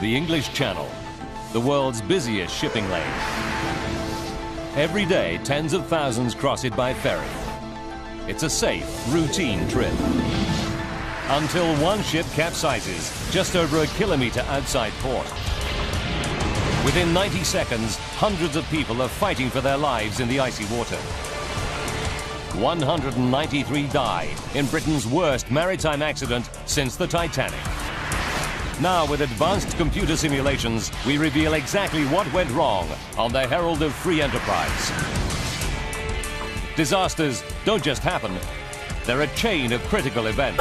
The English Channel, the world's busiest shipping lane. Every day, tens of thousands cross it by ferry. It's a safe, routine trip. Until one ship capsizes just over a kilometre outside port. Within 90 seconds, hundreds of people are fighting for their lives in the icy water. 193 die in Britain's worst maritime accident since the Titanic. Now, with advanced computer simulations, we reveal exactly what went wrong on the Herald of Free Enterprise. Disasters don't just happen, they're a chain of critical events.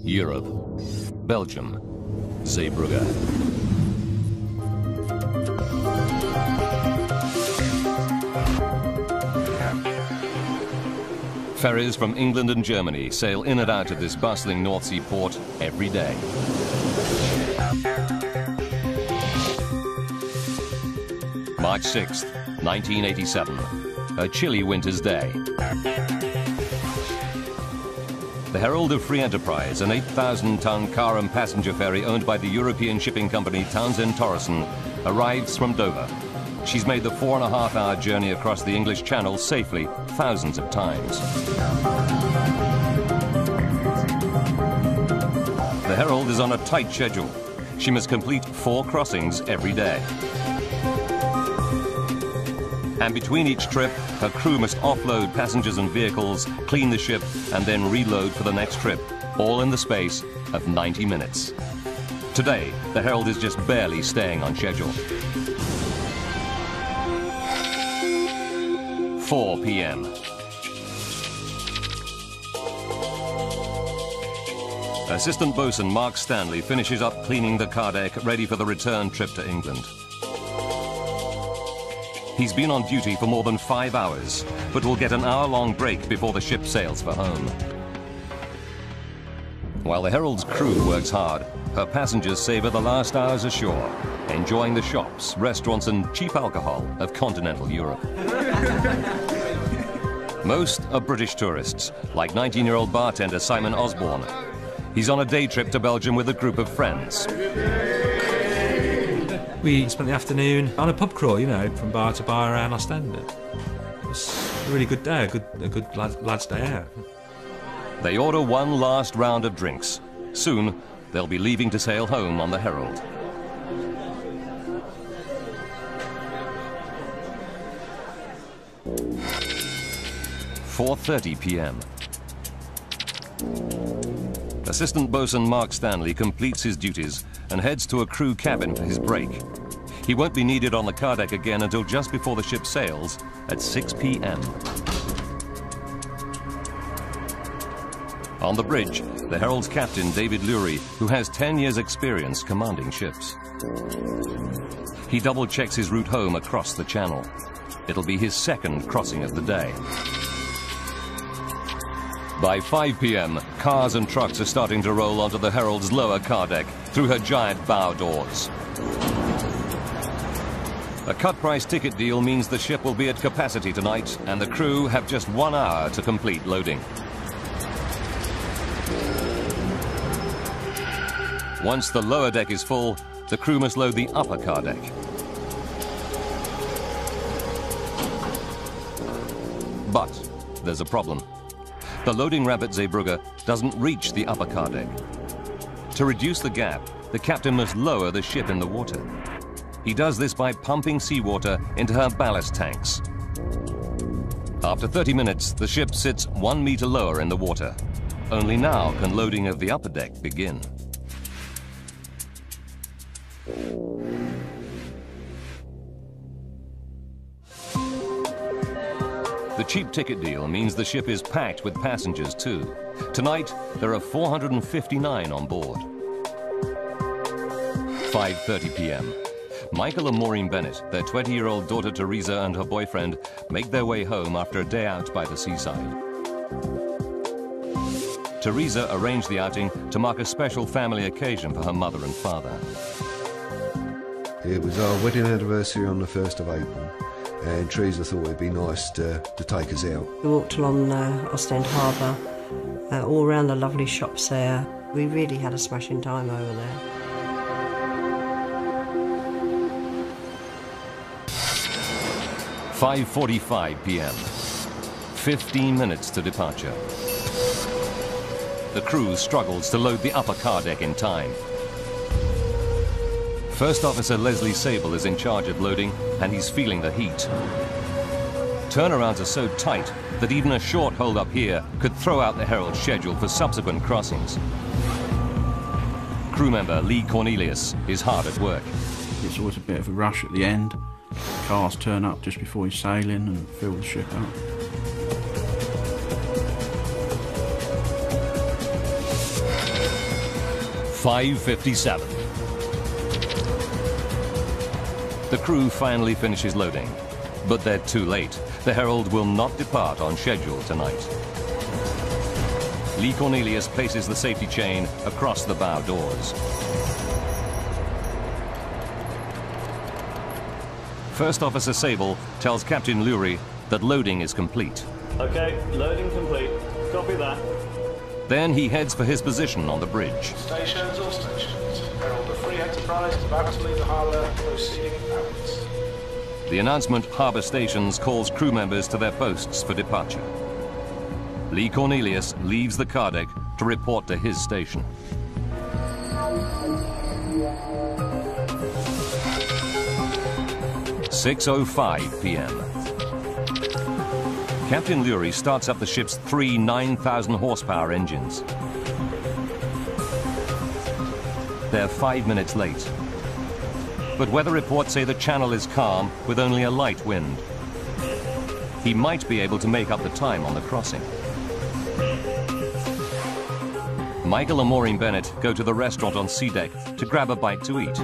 Europe, Belgium, Zeebrugge. Ferries from England and Germany sail in and out of this bustling North Sea port every day. March 6th, 1987, a chilly winter's day. The Herald of Free Enterprise, an 8,000-ton car and passenger ferry owned by the European shipping company Townsend Torresen, arrives from Dover. She's made the 4.5-hour journey across the English Channel safely thousands of times. The Herald is on a tight schedule. She must complete 4 crossings every day. And between each trip, her crew must offload passengers and vehicles, clean the ship, and then reload for the next trip, all in the space of 90 minutes. Today, the Herald is just barely staying on schedule. 4 p.m. Assistant bosun Mark Stanley finishes up cleaning the car deck, ready for the return trip to England. He's been on duty for more than 5 hours, but will get an hour-long break before the ship sails for home. While the Herald's crew works hard, her passengers savor the last hours ashore, enjoying the shops, restaurants and cheap alcohol of continental Europe. Most are British tourists, like 19-year-old bartender Simon Osborne. He's on a day trip to Belgium with a group of friends. We spent the afternoon on a pub crawl, you know, from bar to bar around Ostend. It was a really good day, a good lad's day out. They order one last round of drinks. Soon, they'll be leaving to sail home on the Herald. "4:30 p.m. Assistant bosun Mark Stanley completes his duties and heads to a crew cabin for his break. He won't be needed on the car deck again until just before the ship sails at 6 p.m. On the bridge, the Herald's captain, David Lurie, who has 10 years' experience commanding ships. He double-checks his route home across the channel. It'll be his second crossing of the day. By 5 p.m., cars and trucks are starting to roll onto the Herald's lower car deck through her giant bow doors. A cut-price ticket deal means the ship will be at capacity tonight, and the crew have just 1 hour to complete loading. Once the lower deck is full, the crew must load the upper car deck. But there's a problem. The loading ramp at Zeebrugge doesn't reach the upper car deck. To reduce the gap, the captain must lower the ship in the water. He does this by pumping seawater into her ballast tanks. After 30 minutes, the ship sits 1 meter lower in the water. Only now can loading of the upper deck begin. The cheap ticket deal means the ship is packed with passengers too. Tonight, there are 459 on board. 5:30 p.m. Michael and Maureen Bennett, their 20-year-old daughter Teresa and her boyfriend, make their way home after a day out by the seaside. Teresa arranged the outing to mark a special family occasion for her mother and father. It was our wedding anniversary on the 1st of April, and Teresa thought it'd be nice to take us out. We walked along Ostend Harbour, all around the lovely shops there. We really had a smashing time over there. "5:45 p.m. 15 minutes to departure. The crew struggles to load the upper car deck in time. First Officer Leslie Sable is in charge of loading, and he's feeling the heat. Turnarounds are so tight that even a short hold up here could throw out the Herald's schedule for subsequent crossings. Crew member Lee Cornelius is hard at work. It's always a bit of a rush at the end. Cars turn up just before you're sailing and fill the ship up. "5:57. The crew finally finishes loading, but they're too late. The Herald will not depart on schedule tonight. Lee Cornelius places the safety chain across the bow doors. First Officer Sable tells Captain Lurie that loading is complete. Okay, loading complete. Copy that. Then he heads for his position on the bridge. Stations, all stations. Herald of Free Enterprise is about to leave the harbour, proceeding outwards. The announcement Harbour Stations calls crew members to their posts for departure. Lee Cornelius leaves the car deck to report to his station. "6:05 p.m. Captain Lurie starts up the ship's 3 9,000 horsepower engines. They're 5 minutes late. But weather reports say the channel is calm with only a light wind. He might be able to make up the time on the crossing. Michael and Maureen Bennett go to the restaurant on sea deck to grab a bite to eat.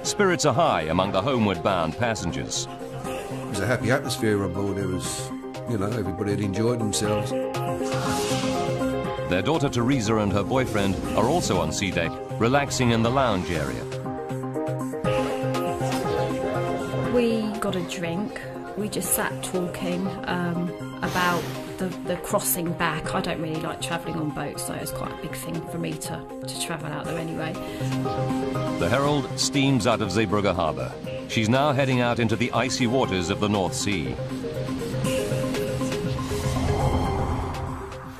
Spirits are high among the homeward bound passengers. It was a happy atmosphere on board. It was, you know, everybody had enjoyed themselves. Their daughter Teresa and her boyfriend are also on sea deck, relaxing in the lounge area. We got a drink. We just sat talking about the crossing back. I don't really like travelling on boats, so it's quite a big thing for me to travel out there anyway. The Herald steams out of Zeebrugge Harbour. She's now heading out into the icy waters of the North Sea.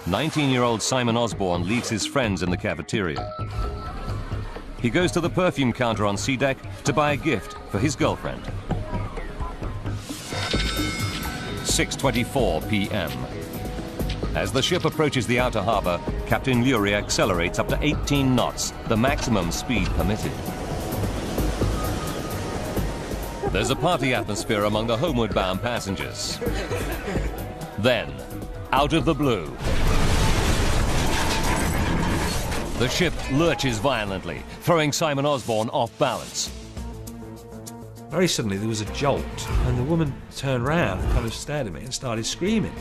19-year-old Simon Osborne leaves his friends in the cafeteria. He goes to the perfume counter on sea deck to buy a gift for his girlfriend. 6:24 p.m. As the ship approaches the outer harbour, Captain Lurie accelerates up to 18 knots, the maximum speed permitted. There's a party atmosphere among the homeward-bound passengers. Then, out of the blue, the ship lurches violently, throwing Simon Osborne off balance. Very suddenly there was a jolt, and the woman turned round and kind of stared at me and started screaming.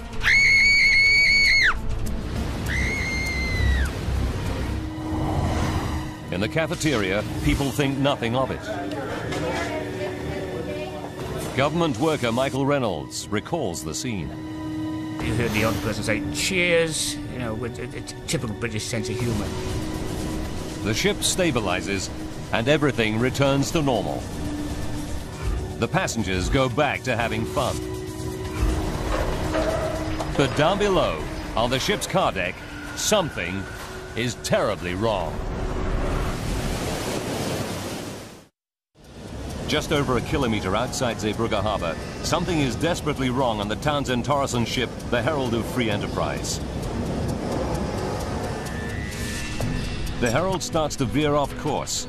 In the cafeteria, people think nothing of it. Government worker Michael Reynolds recalls the scene. You heard the odd person say, "Cheers," you know, with a typical British sense of humour. The ship stabilizes, and everything returns to normal. The passengers go back to having fun. But down below, on the ship's car deck, something is terribly wrong. Just over a kilometre outside Zeebrugge Harbour, something is desperately wrong on the Townsend Torreson ship, the Herald of Free Enterprise. The Herald starts to veer off course.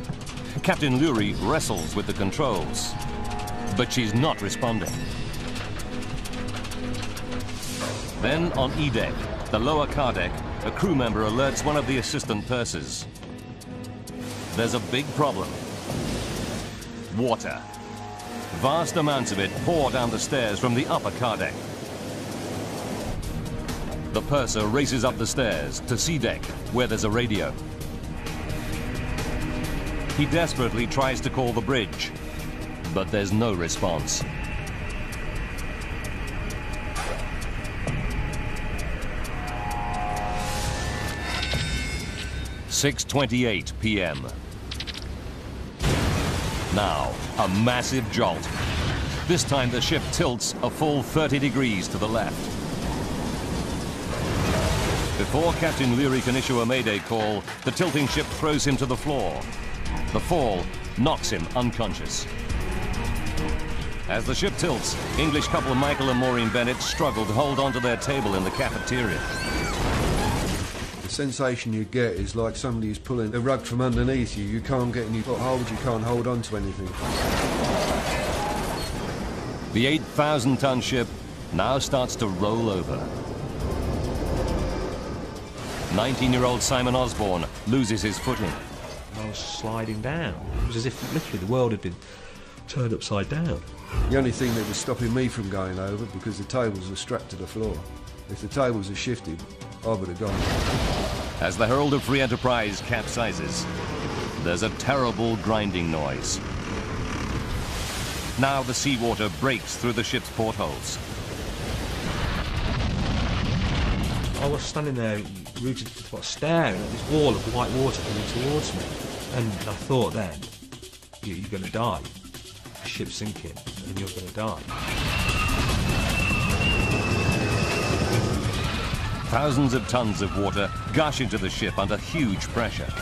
Captain Lurie wrestles with the controls, but she's not responding. Then on E-deck, the lower car deck, a crew member alerts one of the assistant pursers. There's a big problem. Water. Vast amounts of it pour down the stairs from the upper car deck. The purser races up the stairs to sea deck, where there's a radio. He desperately tries to call the bridge, but there's no response. (6:28 p.m.) Now, a massive jolt. This time the ship tilts a full 30 degrees to the left. Before Captain Leary can issue a mayday call, the tilting ship throws him to the floor. The fall knocks him unconscious. As the ship tilts, English couple Michael and Maureen Bennett struggle to hold onto their table in the cafeteria. The sensation you get is like somebody is pulling the rug from underneath you. You can't get any foothold, you can't hold on to anything. The 8,000-ton ship now starts to roll over. 19-year-old Simon Osborne loses his footing. I was sliding down. It was as if literally the world had been turned upside down. The only thing that was stopping me from going over, because the tables were strapped to the floor. If the tables had shifted, I would have gone. As the Herald of Free Enterprise capsizes, there's a terrible grinding noise. Now the seawater breaks through the ship's portholes. I was standing there, rooted to the spot, staring at this wall of white water coming towards me. And I thought then, you're going to die. The ship's sinking, and you're going to die. Thousands of tons of water gush into the ship under huge pressure.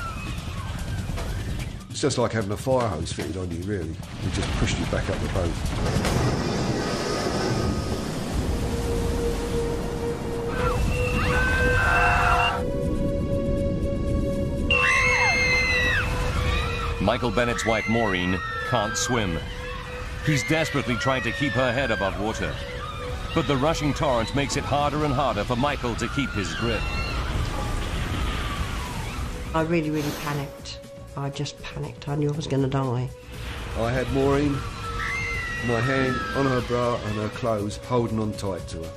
It's just like having a fire hose fitted on you, really. It just pushed you back up the boat. Michael Bennett's wife Maureen can't swim. He's desperately trying to keep her head above water. But the rushing torrent makes it harder and harder for Michael to keep his grip. I really, really panicked. I just panicked. I knew I was going to die. I had Maureen, my hand on her bra and her clothes, holding on tight to her.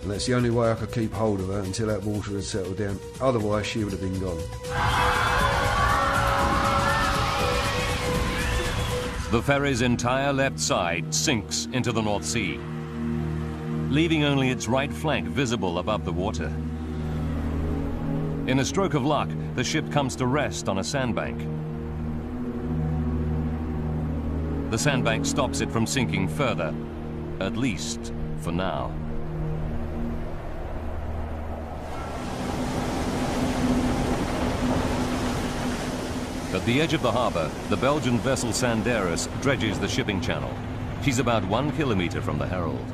And that's the only way I could keep hold of her until that water had settled down. Otherwise, she would have been gone. The ferry's entire left side sinks into the North Sea, leaving only its right flank visible above the water. In a stroke of luck, the ship comes to rest on a sandbank. The sandbank stops it from sinking further, at least for now. At the edge of the harbour, the Belgian vessel Sanderus dredges the shipping channel. She's about 1 kilometre from the Herald.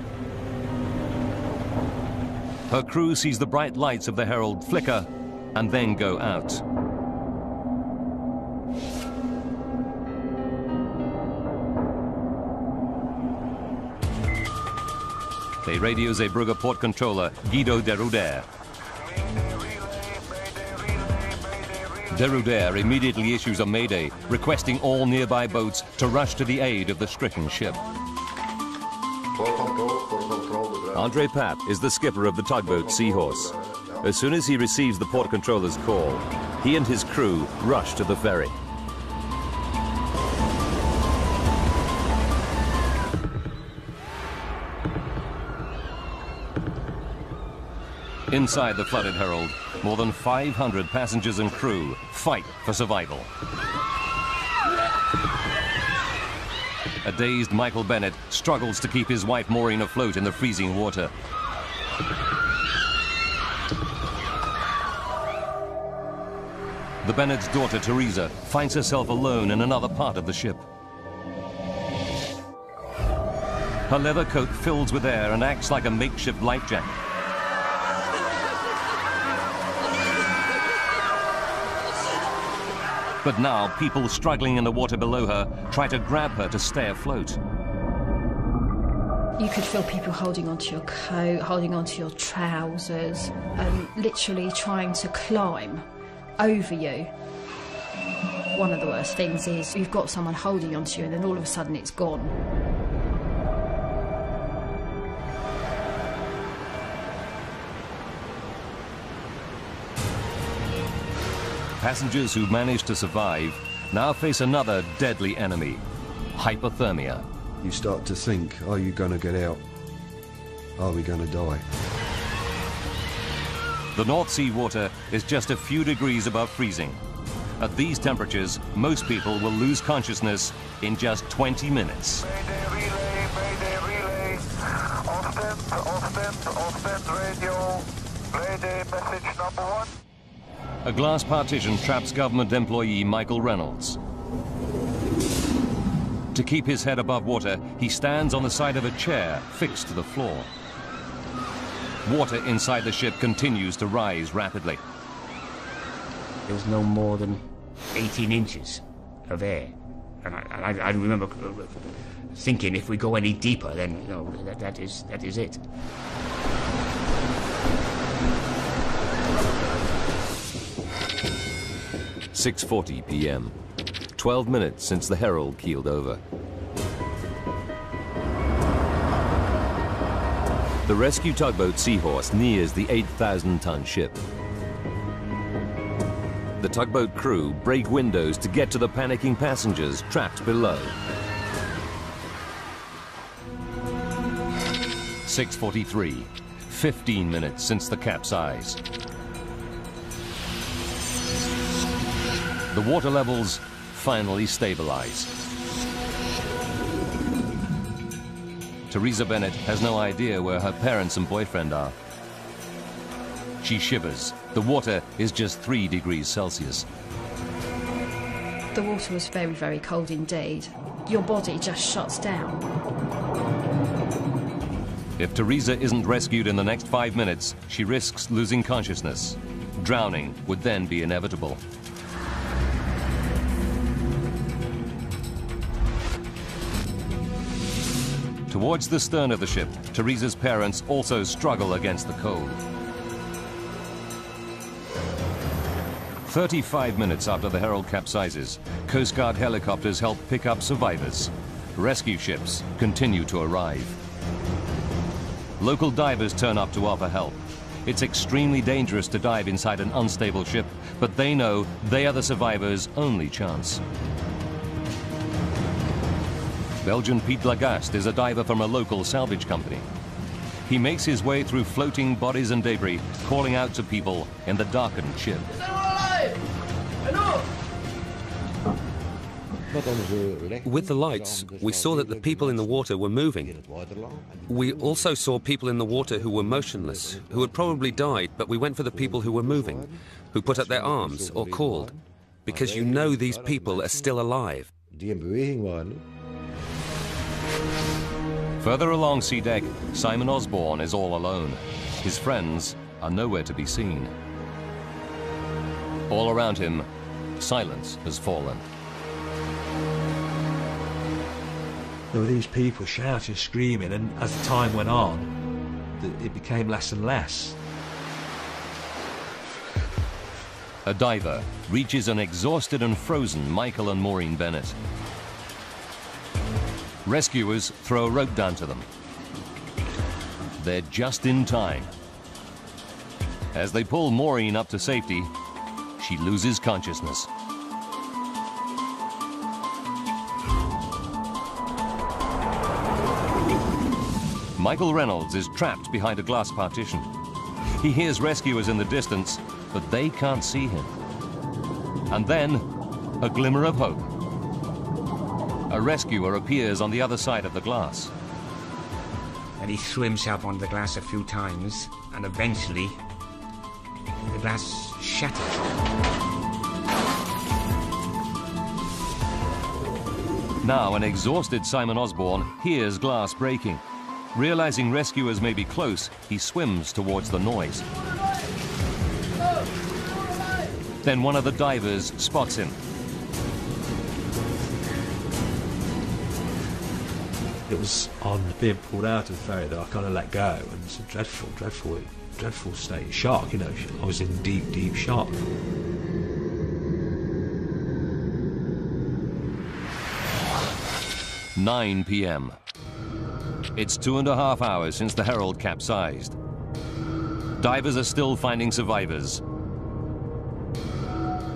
Her crew sees the bright lights of the Herald flicker and then go out. They radio Zeebrugge port controller Guido de Ruder. De Ruder immediately issues a mayday, requesting all nearby boats to rush to the aid of the stricken ship. Andre Papp is the skipper of the tugboat Seahorse. As soon as he receives the port controller's call, he and his crew rush to the ferry. Inside the flooded Herald, more than 500 passengers and crew fight for survival. A dazed Michael Bennett struggles to keep his wife Maureen afloat in the freezing water. The Bennett's daughter Teresa finds herself alone in another part of the ship. Her leather coat fills with air and acts like a makeshift life jacket. But now, people struggling in the water below her try to grab her to stay afloat. You could feel people holding onto your coat, holding onto your trousers, and literally trying to climb over you. One of the worst things is you've got someone holding onto you and then all of a sudden it's gone. Passengers who manage to survive now face another deadly enemy, hypothermia. You start to think, are you going to get out? Are we going to die? The North Sea water is just a few degrees above freezing. At these temperatures, most people will lose consciousness in just 20 minutes. Mayday relay. Off-stand radio. Mayday message number 1. A glass partition traps government employee Michael Reynolds. To keep his head above water, he stands on the side of a chair fixed to the floor. Water inside the ship continues to rise rapidly. There was no more than 18 inches of air. And I remember thinking, if we go any deeper, then that is it. "6:40 p.m. 12 minutes since the Herald keeled over. The rescue tugboat Seahorse nears the 8,000-ton ship. The tugboat crew break windows to get to the panicking passengers trapped below. 6:43, 15 minutes since the capsize. The water levels finally stabilize. Teresa Bennett has no idea where her parents and boyfriend are. She shivers. The water is just 3 degrees Celsius. The water was very, very cold indeed. Your body just shuts down. If Teresa isn't rescued in the next 5 minutes, she risks losing consciousness. Drowning would then be inevitable. Towards the stern of the ship, Teresa's parents also struggle against the cold. 35 minutes after the Herald capsizes, Coast Guard helicopters help pick up survivors. Rescue ships continue to arrive. Local divers turn up to offer help. It's extremely dangerous to dive inside an unstable ship, but they know they are the survivors' only chance. Belgian Piet Lagaste is a diver from a local salvage company. He makes his way through floating bodies and debris, calling out to people in the darkened ship. With the lights, we saw that the people in the water were moving. We also saw people in the water who were motionless, who had probably died, but we went for the people who were moving, who put up their arms or called, because you know these people are still alive. Further along sea deck, Simon Osborne is all alone. His friends are nowhere to be seen. All around him, silence has fallen. There were these people shouting, screaming, and as the time went on, it became less and less. A diver reaches an exhausted and frozen Michael and Maureen Bennett. Rescuers throw a rope down to them. They're just in time. As they pull Maureen up to safety, she loses consciousness. Michael Reynolds is trapped behind a glass partition. He hears rescuers in the distance, but they can't see him. And then, a glimmer of hope. A rescuer appears on the other side of the glass. And he threw himself onto the glass a few times, and eventually the glass shattered. Now an exhausted Simon Osborne hears glass breaking. Realizing rescuers may be close, he swims towards the noise. Then one of the divers spots him. It was on being pulled out of the ferry that I kind of let go, and it's a dreadful state of shock, you know. I was in deep, deep shock. "9 p.m. It's 2.5 hours since the Herald capsized. Divers are still finding survivors.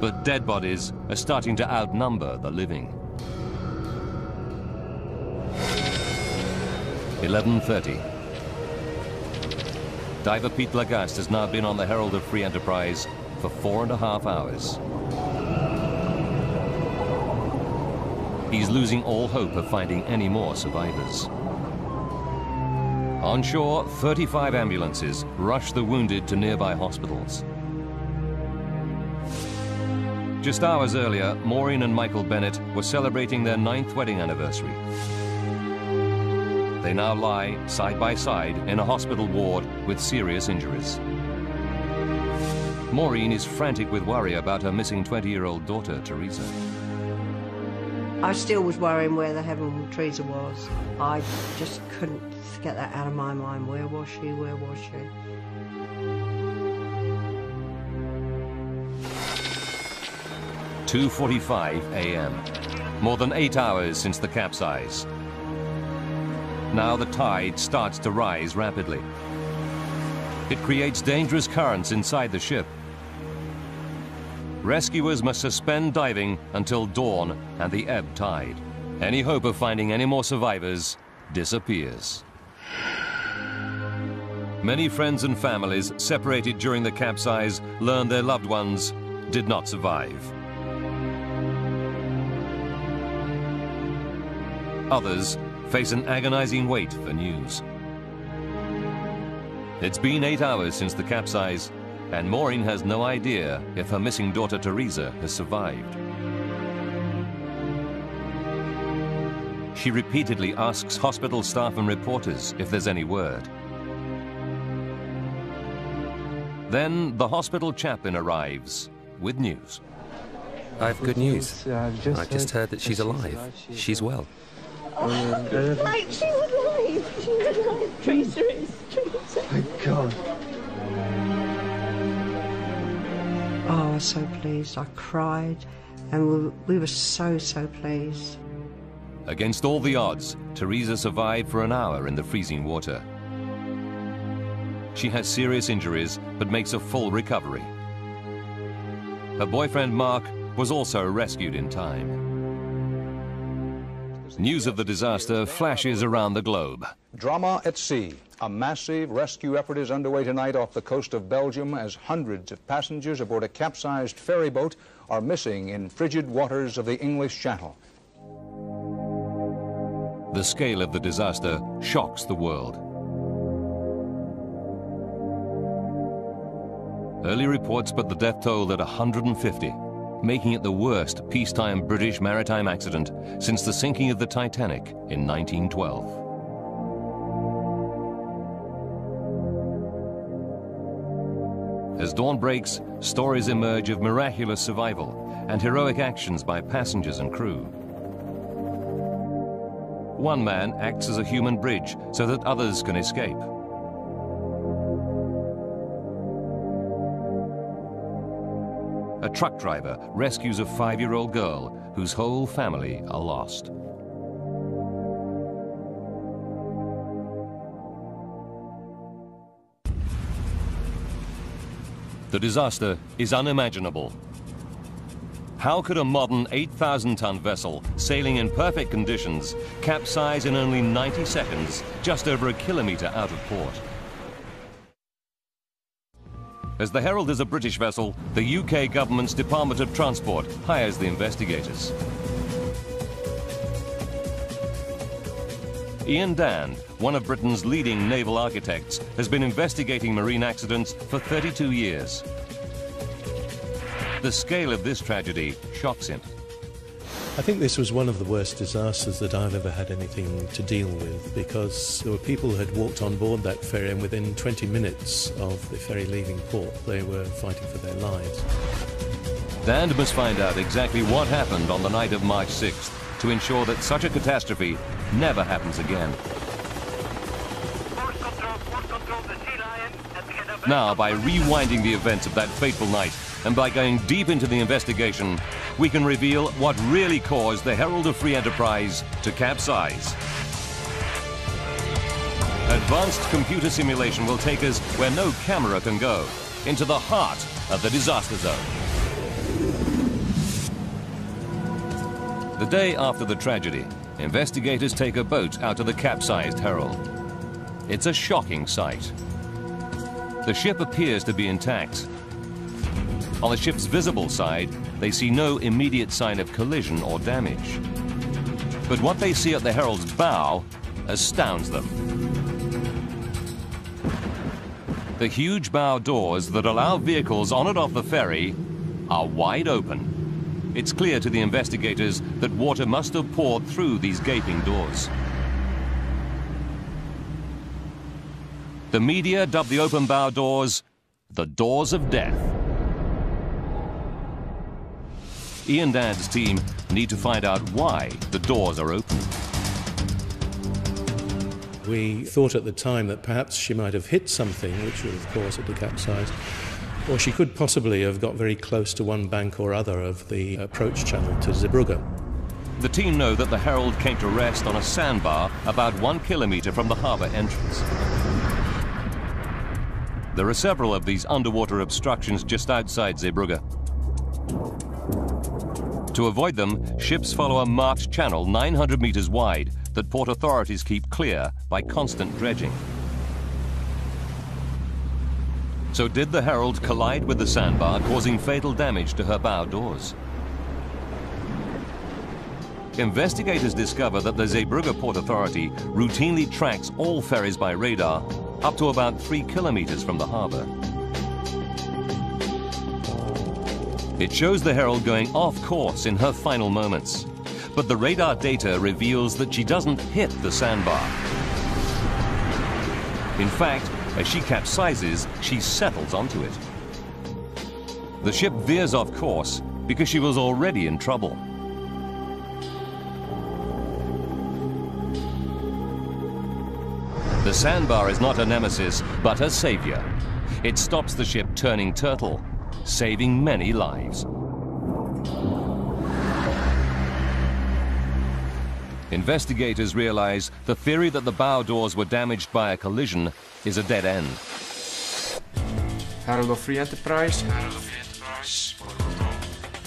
But dead bodies are starting to outnumber the living. 11:30. Diver Pete Lagaste has now been on the Herald of Free Enterprise for 4.5 hours. He's losing all hope of finding any more survivors. On shore, 35 ambulances rush the wounded to nearby hospitals. Just hours earlier, Maureen and Michael Bennett were celebrating their 9th wedding anniversary. They now lie side by side in a hospital ward with serious injuries. Maureen is frantic with worry about her missing 20-year-old daughter, Teresa. I still was worrying where the heaven Teresa was. I just couldn't get that out of my mind. Where was she? Where was she? (2:45 a.m.). More than 8 hours since the capsize. Now the tide starts to rise rapidly. It creates dangerous currents inside the ship. Rescuers must suspend diving until dawn and the ebb tide. Any hope of finding any more survivors disappears. Many friends and families separated during the capsize learned their loved ones did not survive. Others face an agonizing wait for news. It's been 8 hours since the capsize, and Maureen has no idea if her missing daughter Teresa has survived. She repeatedly asks hospital staff and reporters if there's any word. Then the hospital chaplain arrives with news. I've good news. I just heard that she's alive. She's well. Mate, she was alive. She was alive. Teresa is. Teresa. Thank God. Oh, I was so pleased. I cried, and we were so pleased. Against all the odds, Teresa survived for an hour in the freezing water. She has serious injuries, but makes a full recovery. Her boyfriend, Mark, was also rescued in time. News of the disaster flashes around the globe. Drama at sea. A massive rescue effort is underway tonight off the coast of Belgium as hundreds of passengers aboard a capsized ferry boat are missing in frigid waters of the English Channel. The scale of the disaster shocks the world. Early reports put the death toll at 150, making it the worst peacetime British maritime accident since the sinking of the Titanic in 1912. As dawn breaks, stories emerge of miraculous survival and heroic actions by passengers and crew. One man acts as a human bridge so that others can escape. A truck driver rescues a 5-year-old girl whose whole family are lost. The disaster is unimaginable. How could a modern 8,000-ton vessel sailing in perfect conditions capsize in only 90 seconds just over a kilometre out of port? As the Herald is a British vessel, the UK government's Department of Transport hires the investigators. Ian Dann, one of Britain's leading naval architects, has been investigating marine accidents for 32 years. The scale of this tragedy shocks him. I think this was one of the worst disasters that I've ever had anything to deal with, because there were people who had walked on board that ferry, and within 20 minutes of the ferry leaving port, they were fighting for their lives. Dan must find out exactly what happened on the night of March 6th to ensure that such a catastrophe never happens again. Now, by rewinding the events of that fateful night, and by going deep into the investigation, we can reveal what really caused the Herald of Free Enterprise to capsize. Advanced computer simulation will take us where no camera can go, into the heart of the disaster zone. The day after the tragedy, investigators take a boat out to the capsized Herald. It's a shocking sight. The ship appears to be intact. On the ship's visible side, they see no immediate sign of collision or damage. But what they see at the Herald's bow astounds them. The huge bow doors that allow vehicles on and off the ferry are wide open. It's clear to the investigators that water must have poured through these gaping doors. The media dubbed the open bow doors the doors of death. Ian Dad's team need to find out why the doors are open. We thought at the time that perhaps she might have hit something which would have caused it to capsize, or she could possibly have got very close to one bank or other of the approach channel to Zeebrugge. The team know that the Herald came to rest on a sandbar about 1 kilometre from the harbour entrance. There are several of these underwater obstructions just outside Zeebrugge. To avoid them, ships follow a marked channel 900 metres wide that port authorities keep clear by constant dredging. So did the Herald collide with the sandbar, causing fatal damage to her bow doors? Investigators discover that the Zeebrugge Port Authority routinely tracks all ferries by radar up to about 3 kilometres from the harbour. It shows the Herald going off course in her final moments, but the radar data reveals that she doesn't hit the sandbar. In fact, as she capsizes, she settles onto it. The ship veers off course because she was already in trouble. The sandbar is not a nemesis, but a savior. It stops the ship turning turtle, saving many lives. Investigators realize the theory that the bow doors were damaged by a collision is a dead end. Herald of Free Enterprise.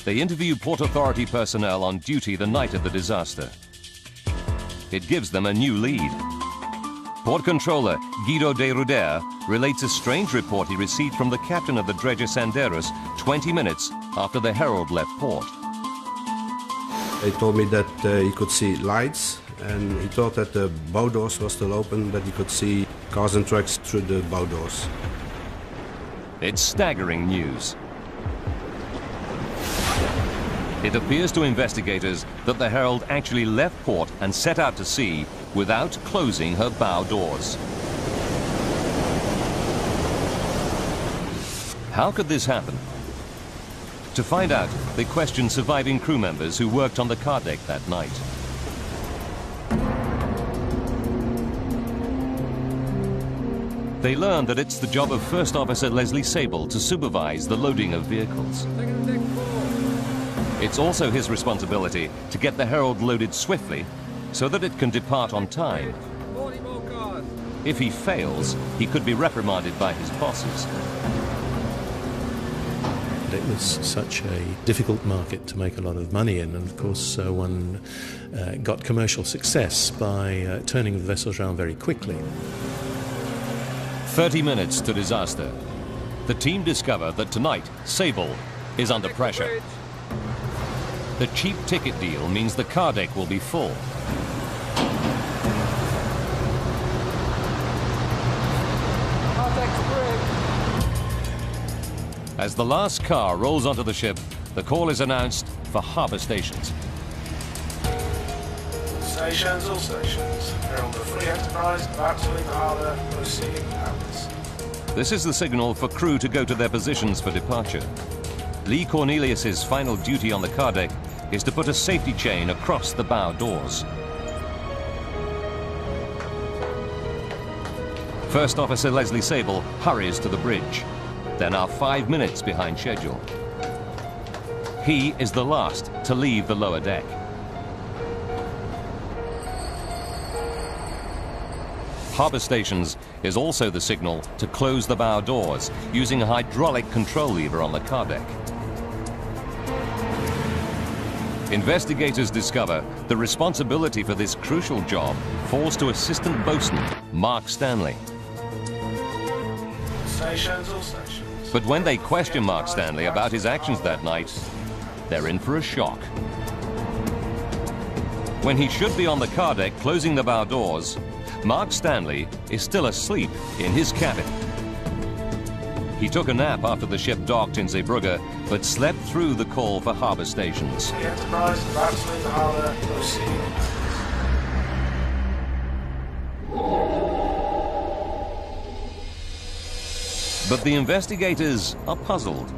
They interview Port Authority personnel on duty the night of the disaster. It gives them a new lead. Port Controller Guido de Ruder relates a strange report he received from the captain of the dredger Sanderos 20 minutes after the Herald left port. He told me that he could see lights, and he thought that the bow doors were still open, that he could see cars and trucks through the bow doors. It's staggering news. It appears to investigators that the Herald actually left port and set out to sea without closing her bow doors. How could this happen? To find out, they questioned surviving crew members who worked on the car deck that night. They learned that it's the job of First Officer Leslie Sable to supervise the loading of vehicles. It's also his responsibility to get the Herald loaded swiftly so that it can depart on time. If he fails, he could be reprimanded by his bosses. It was such a difficult market to make a lot of money in, and of course one got commercial success by turning the vessels around very quickly. 30 minutes to disaster. The team discover that tonight Sable is under pressure. The cheap ticket deal means the car deck will be full. As the last car rolls onto the ship, the call is announced for harbour stations. Stations, all stations. Herald of Free Enterprise, about to leave the harbour, proceeding outwards. This is the signal for crew to go to their positions for departure. Lee Cornelius's final duty on the car deck is to put a safety chain across the bow doors. First Officer Leslie Sable hurries to the bridge, then are 5 minutes behind schedule. He is the last to leave the lower deck. Harbour stations is also the signal to close the bow doors using a hydraulic control lever on the car deck. Investigators discover the responsibility for this crucial job falls to Assistant Boatswain Mark Stanley. Stations, all stations. But when they question Mark Stanley about his actions that night, they're in for a shock. When he should be on the car deck closing the bow doors, Mark Stanley is still asleep in his cabin. He took a nap after the ship docked in Zeebrugge, but slept through the call for harbour stations. The Enterprise is about to leave the harbour, proceeding. But the investigators are puzzled.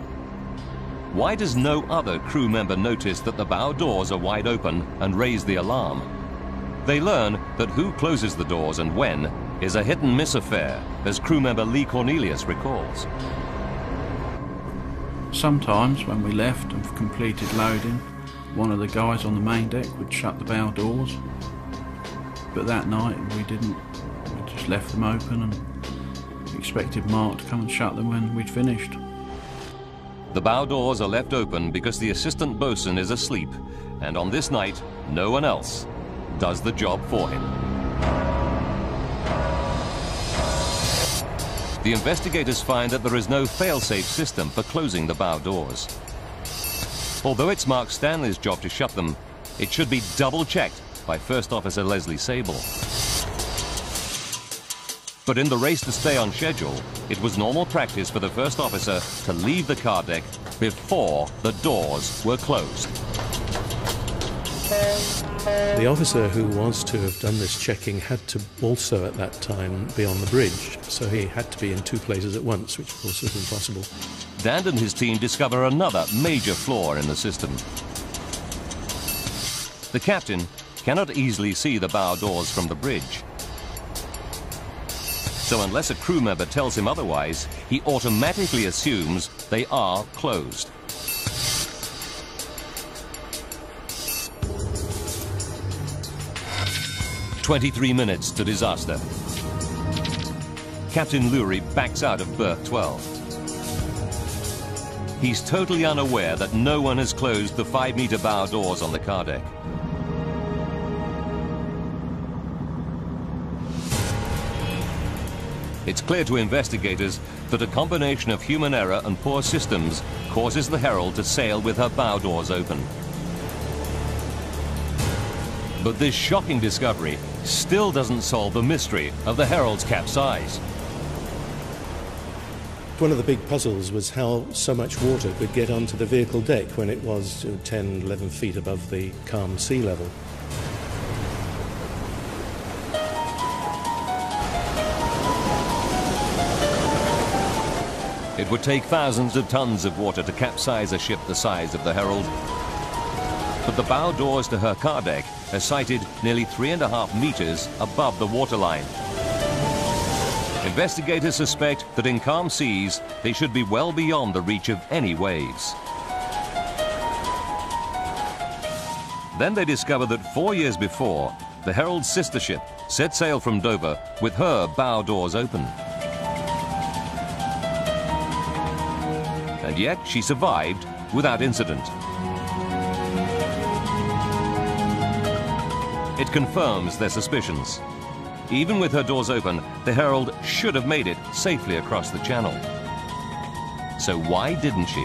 Why does no other crew member notice that the bow doors are wide open and raise the alarm? They learn that who closes the doors and when is a hit-and-miss affair, as crew member Lee Cornelius recalls. Sometimes when we left and completed loading, one of the guys on the main deck would shut the bow doors. But that night we didn't. We just left them open and expected Mark to come and shut them when we'd finished. The bow doors are left open because the assistant bosun is asleep, and on this night, no one else does the job for him. The investigators find that there is no fail-safe system for closing the bow doors. Although it's Mark Stanley's job to shut them, it should be double-checked by First Officer Leslie Sable. But in the race to stay on schedule, it was normal practice for the first officer to leave the car deck before the doors were closed. The officer who was to have done this checking had to also at that time be on the bridge, so he had to be in two places at once, which of course was impossible. Dan and his team discover another major flaw in the system. The captain cannot easily see the bow doors from the bridge. So unless a crew member tells him otherwise, he automatically assumes they are closed. "23 minutes to disaster. Captain Lurie backs out of berth 12. He's totally unaware that no one has closed the 5-meter bow doors on the car deck. It's clear to investigators that a combination of human error and poor systems causes the Herald to sail with her bow doors open. But this shocking discovery still doesn't solve the mystery of the Herald's capsize. One of the big puzzles was how so much water could get onto the vehicle deck when it was 10, 11 feet above the calm sea level. It would take thousands of tons of water to capsize a ship the size of the Herald. But the bow doors to her car deck are sited nearly 3.5 meters above the waterline. Investigators suspect that in calm seas, they should be well beyond the reach of any waves. Then they discover that 4 years before, the Herald's sister ship set sail from Dover with her bow doors open. And yet she survived without incident. It confirms their suspicions. Even with her doors open, the Herald should have made it safely across the channel. So why didn't she?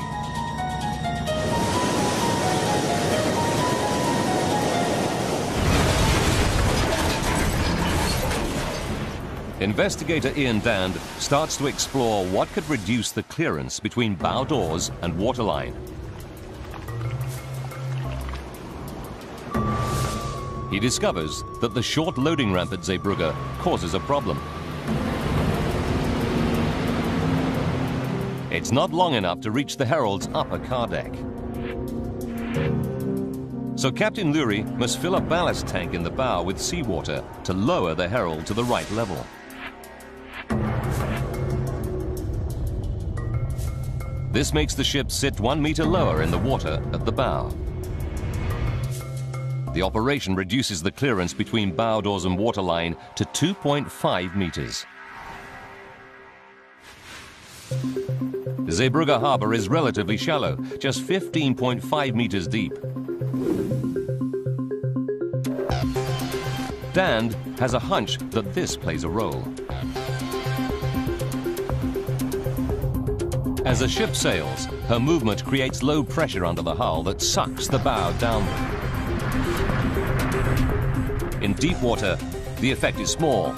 Investigator Ian Dand starts to explore what could reduce the clearance between bow doors and waterline. He discovers that the short loading ramp at Zeebrugge causes a problem. It's not long enough to reach the Herald's upper car deck. So Captain Lurie must fill a ballast tank in the bow with seawater to lower the Herald to the right level. This makes the ship sit 1 meter lower in the water at the bow. The operation reduces the clearance between bow doors and waterline to 2.5 meters. Zeebrugge harbour is relatively shallow, just 15.5 meters deep. Dand has a hunch that this plays a role. As a ship sails, her movement creates low pressure under the hull that sucks the bow downward. In deep water, the effect is small,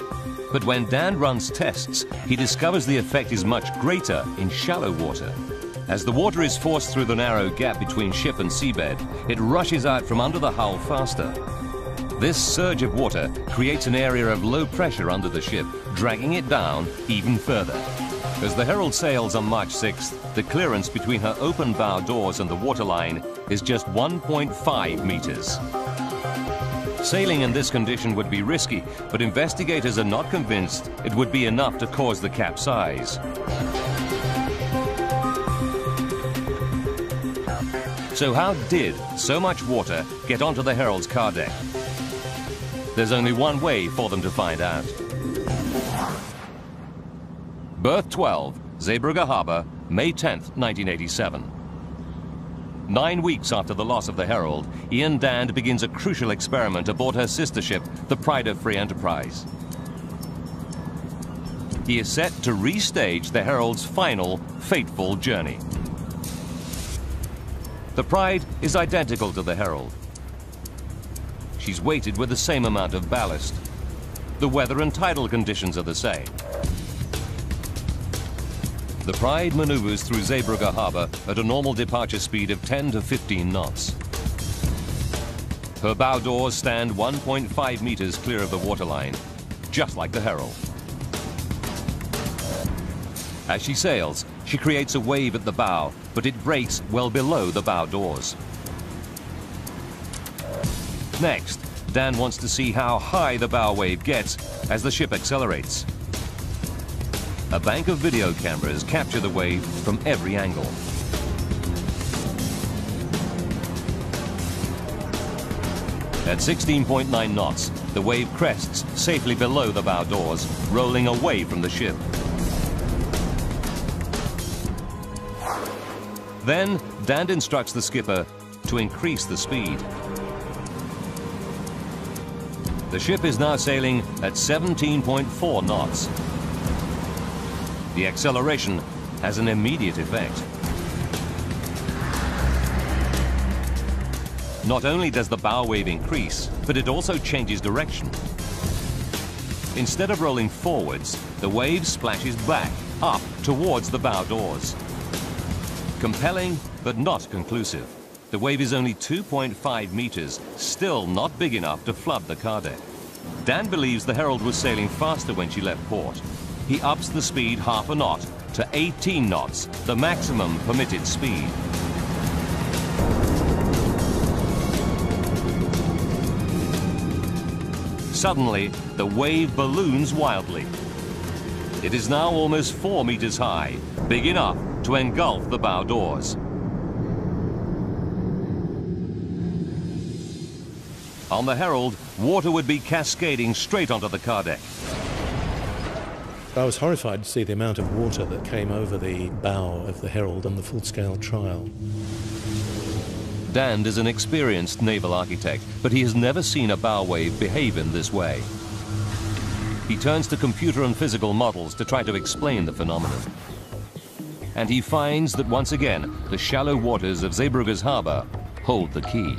but when Dand runs tests, he discovers the effect is much greater in shallow water. As the water is forced through the narrow gap between ship and seabed, it rushes out from under the hull faster. This surge of water creates an area of low pressure under the ship, dragging it down even further. As the Herald sails on March 6th, the clearance between her open bow doors and the waterline is just 1.5 meters. Sailing in this condition would be risky, but investigators are not convinced it would be enough to cause the capsize. So how did so much water get onto the Herald's car deck? There's only one way for them to find out. Berth 12, Zeebrugge Harbour, May 10th, 1987. 9 weeks after the loss of the Herald, Ian Dand begins a crucial experiment aboard her sister ship, the Pride of Free Enterprise. He is set to restage the Herald's final, fateful journey. The Pride is identical to the Herald. She's weighted with the same amount of ballast. The weather and tidal conditions are the same. The Pride maneuvers through Zeebrugge Harbour at a normal departure speed of 10 to 15 knots. Her bow doors stand 1.5 meters clear of the waterline, just like the Herald. As she sails, she creates a wave at the bow, but it breaks well below the bow doors. Next, Dan wants to see how high the bow wave gets as the ship accelerates. A bank of video cameras capture the wave from every angle. At 16.9 knots, the wave crests safely below the bow doors, rolling away from the ship. Then, Dand instructs the skipper to increase the speed. The ship is now sailing at 17.4 knots. The acceleration has an immediate effect. Not only does the bow wave increase, but it also changes direction. Instead of rolling forwards, the wave splashes back, up, towards the bow doors. Compelling, but not conclusive. The wave is only 2.5 meters, still not big enough to flood the car deck. Dan believes the Herald was sailing faster when she left port. He ups the speed half a knot to 18 knots, the maximum permitted speed. Suddenly, the wave balloons wildly. It is now almost 4 meters high, big enough to engulf the bow doors. On the Herald, water would be cascading straight onto the car deck. I was horrified to see the amount of water that came over the bow of the Herald on the full-scale trial. Dand is an experienced naval architect, but he has never seen a bow wave behave in this way. He turns to computer and physical models to try to explain the phenomenon. And he finds that once again, the shallow waters of Zeebrugge's harbour hold the key.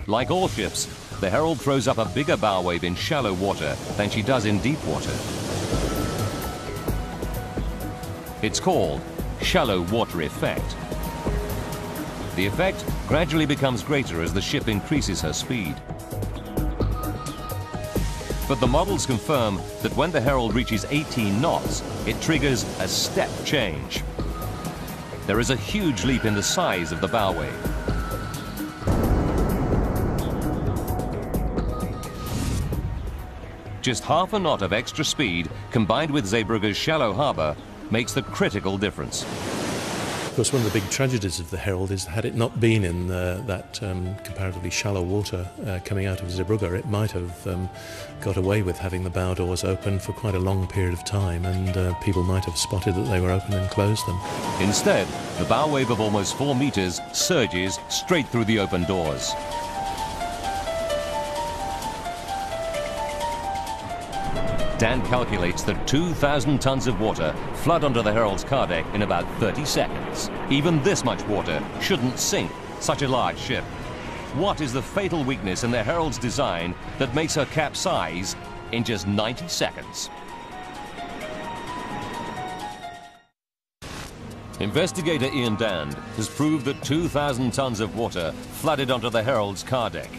Like all ships, the Herald throws up a bigger bow wave in shallow water than she does in deep water. It's called shallow water effect. The effect gradually becomes greater as the ship increases her speed. But the models confirm that when the Herald reaches 18 knots, it triggers a step change. There is a huge leap in the size of the bow wave. Just half a knot of extra speed, combined with Zeebrugge's shallow harbour, makes the critical difference. Of course, one of the big tragedies of the Herald is had it not been in that comparatively shallow water coming out of Zeebrugge, it might have got away with having the bow doors open for quite a long period of time, and people might have spotted that they were open and closed them. Instead, the bow wave of almost 4 meters surges straight through the open doors. Dan calculates that 2,000 tons of water flood onto the Herald's car deck in about 30 seconds. Even this much water shouldn't sink such a large ship. What is the fatal weakness in the Herald's design that makes her capsize in just 90 seconds? Investigator Ian Dand has proved that 2,000 tons of water flooded onto the Herald's car deck.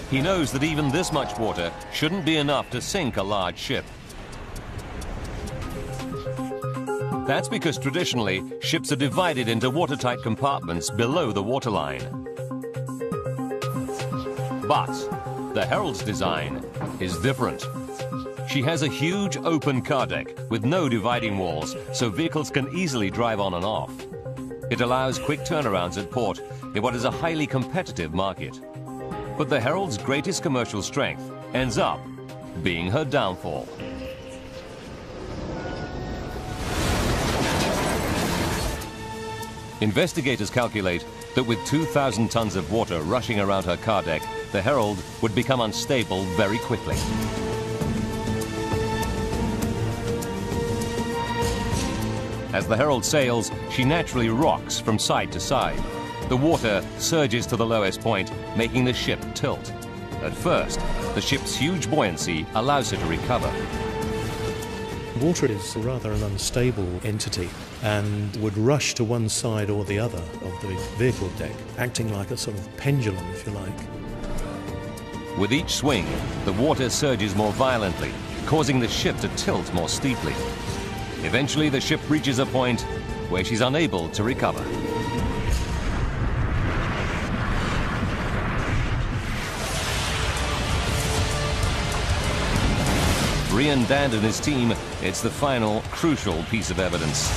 He knows that even this much water shouldn't be enough to sink a large ship. That's because traditionally, ships are divided into watertight compartments below the waterline. But the Herald's design is different. She has a huge open car deck with no dividing walls, so vehicles can easily drive on and off. It allows quick turnarounds at port in what is a highly competitive market. But the Herald's greatest commercial strength ends up being her downfall. Investigators calculate that with 2,000 tons of water rushing around her car deck, the Herald would become unstable very quickly. As the Herald sails, she naturally rocks from side to side. The water surges to the lowest point, making the ship tilt. At first, the ship's huge buoyancy allows her to recover. Water is rather an unstable entity and would rush to one side or the other of the vehicle deck, acting like a sort of pendulum, if you like. With each swing, the water surges more violently, causing the ship to tilt more steeply. Eventually, the ship reaches a point where she's unable to recover. For Ian Dand and his team, it's the final, crucial piece of evidence.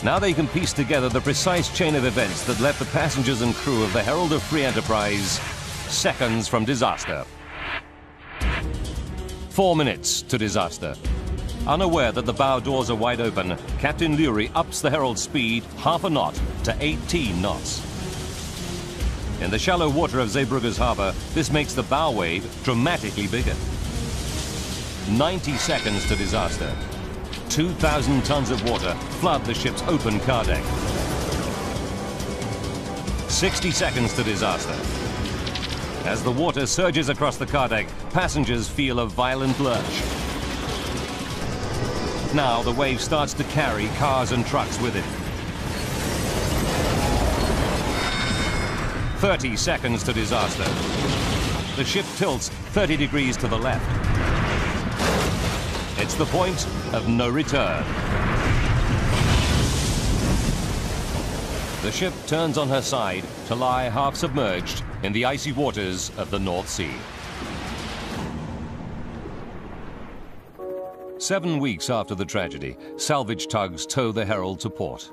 Now they can piece together the precise chain of events that left the passengers and crew of the Herald of Free Enterprise seconds from disaster. 4 minutes to disaster. Unaware that the bow doors are wide open, Captain Lurie ups the Herald's speed half a knot to 18 knots. In the shallow water of Zeebrugge's harbour, this makes the bow wave dramatically bigger. 90 seconds to disaster. 2,000 tons of water flood the ship's open car deck. 60 seconds to disaster. As the water surges across the car deck, passengers feel a violent lurch. Now the wave starts to carry cars and trucks with it. 30 seconds to disaster. The ship tilts 30 degrees to the left. It's the point of no return. The ship turns on her side to lie half submerged in the icy waters of the North Sea. 7 weeks after the tragedy, salvage tugs tow the Herald to port.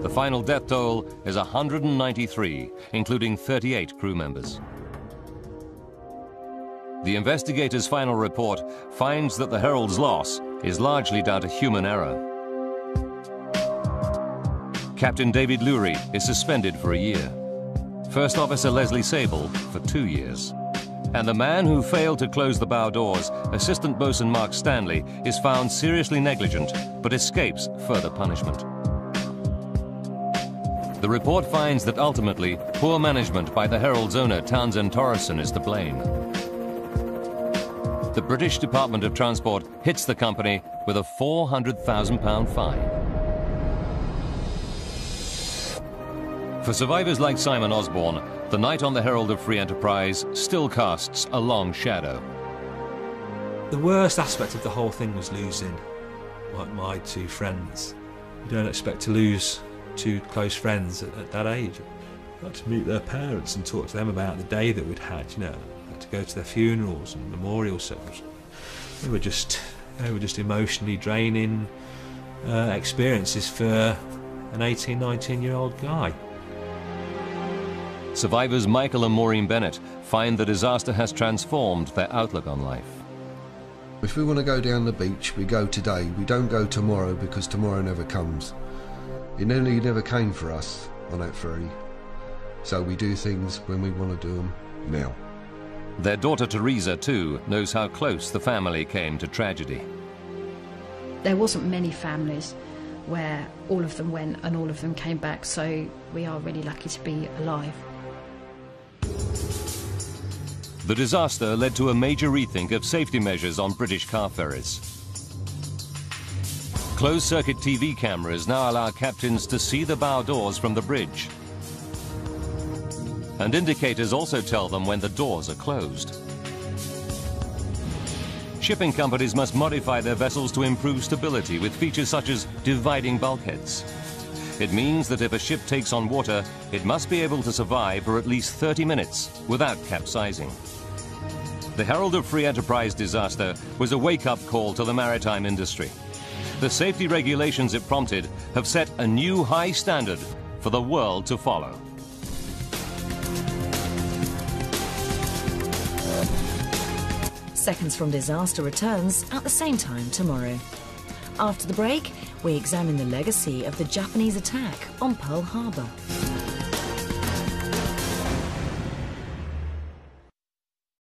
The final death toll is 193, including 38 crew members. The investigators' final report finds that the Herald's loss is largely down to human error. Captain David Lurie is suspended for a year. First Officer Leslie Sable for 2 years. And the man who failed to close the bow doors, Assistant Boatswain Mark Stanley, is found seriously negligent but escapes further punishment. The report finds that ultimately, poor management by the Herald's owner Townsend Torreson is to blame. The British Department of Transport hits the company with a £400,000 fine. For survivors like Simon Osborne, the night on the Herald of Free Enterprise still casts a long shadow. The worst aspect of the whole thing was losing my 2 friends. You don't expect to lose 2 close friends at that age. I had to meet their parents and talk to them about the day that we'd had, you know. I had to go to their funerals and memorial services. They were just emotionally draining experiences for an 18, 19-year-old guy. Survivors Michael and Maureen Bennett find the disaster has transformed their outlook on life. If we want to go down the beach, we go today. We don't go tomorrow because tomorrow never comes. It nearly never came for us on that ferry. So we do things when we want to do them, now. Their daughter Teresa, too, knows how close the family came to tragedy. There wasn't many families where all of them went and all of them came back, so we are really lucky to be alive. The disaster led to a major rethink of safety measures on British car ferries. Closed-circuit TV cameras now allow captains to see the bow doors from the bridge. And indicators also tell them when the doors are closed. Shipping companies must modify their vessels to improve stability with features such as dividing bulkheads. It means that if a ship takes on water, it must be able to survive for at least 30 minutes without capsizing. The Herald of Free Enterprise disaster was a wake-up call to the maritime industry. The safety regulations it prompted have set a new high standard for the world to follow. Seconds from Disaster returns at the same time tomorrow. After the break, we examine the legacy of the Japanese attack on Pearl Harbor.